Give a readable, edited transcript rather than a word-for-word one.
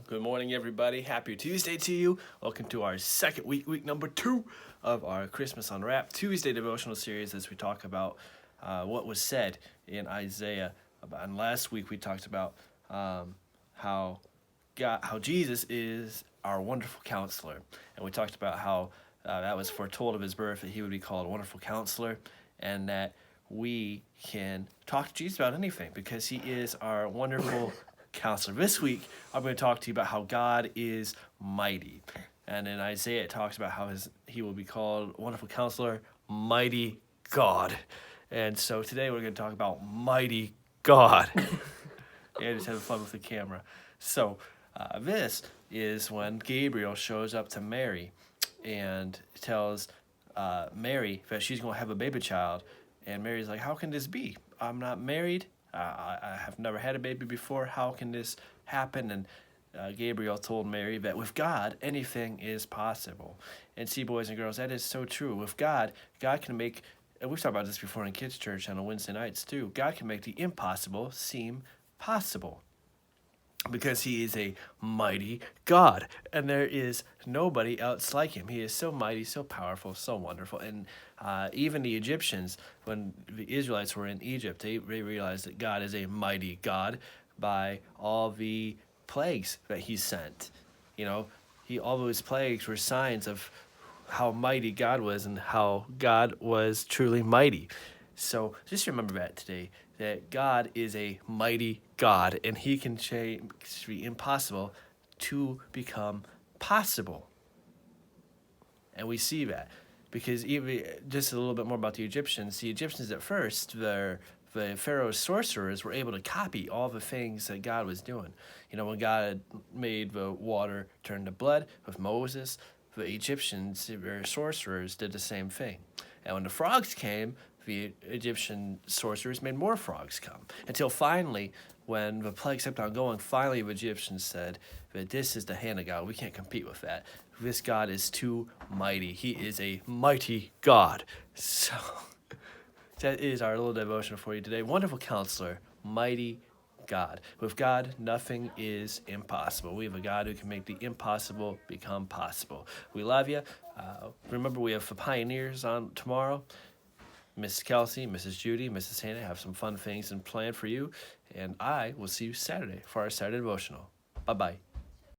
Good morning, everybody. Happy Tuesday to you. Welcome to our second week number 2 of our Christmas Unwrapped Tuesday devotional series as we talk about what was said in Isaiah. And last week we talked about how Jesus is our wonderful counselor. And we talked about how that was foretold of his birth, that he would be called a wonderful counselor, and that we can talk to Jesus about anything because he is our wonderful counselor. This week, I'm going to talk to you about how God is mighty. And in Isaiah, it talks about how he will be called wonderful counselor, mighty God. And so today we're going to talk about mighty God. Yeah, just having fun with the camera. So this is when Gabriel shows up to Mary and tells Mary that she's going to have a baby child. And Mary's like, how can this be? I'm not married. I have never had a baby before. How can this happen? And Gabriel told Mary that with God, anything is possible. And see, boys and girls, that is so true. With God, God can make, and we've talked about this before in kids' church on Wednesday nights too, God can make the impossible seem possible. Because he is a mighty God, and there is nobody else like him. He is so mighty, so powerful, so wonderful. And even the Egyptians, when the Israelites were in Egypt, they realized that God is a mighty God by all the plagues that he sent. You know, all those plagues were signs of how mighty God was and how God was truly mighty. So just remember that today, that God is a mighty God, and he can change the impossible to become possible. And we see that because even just a little bit more about the Egyptians at first, the Pharaoh's sorcerers were able to copy all the things that God was doing. You know, when God made the water turn to blood with Moses, the Egyptians, their sorcerers, did the same thing. And when the frogs came, the Egyptian sorcerers made more frogs come. Until finally, when the plagues kept on going, finally the Egyptians said that this is the hand of God. We can't compete with that. This God is too mighty. He is a mighty God. So that is our little devotion for you today. Wonderful counselor, mighty God. With God, nothing is impossible. We have a God who can make the impossible become possible. We love you. Remember, we have the Pioneers on tomorrow. Mrs. Kelsey, Mrs. Judy, Mrs. Hannah have some fun things in plan for you. And I will see you Saturday for our Saturday devotional. Bye-bye.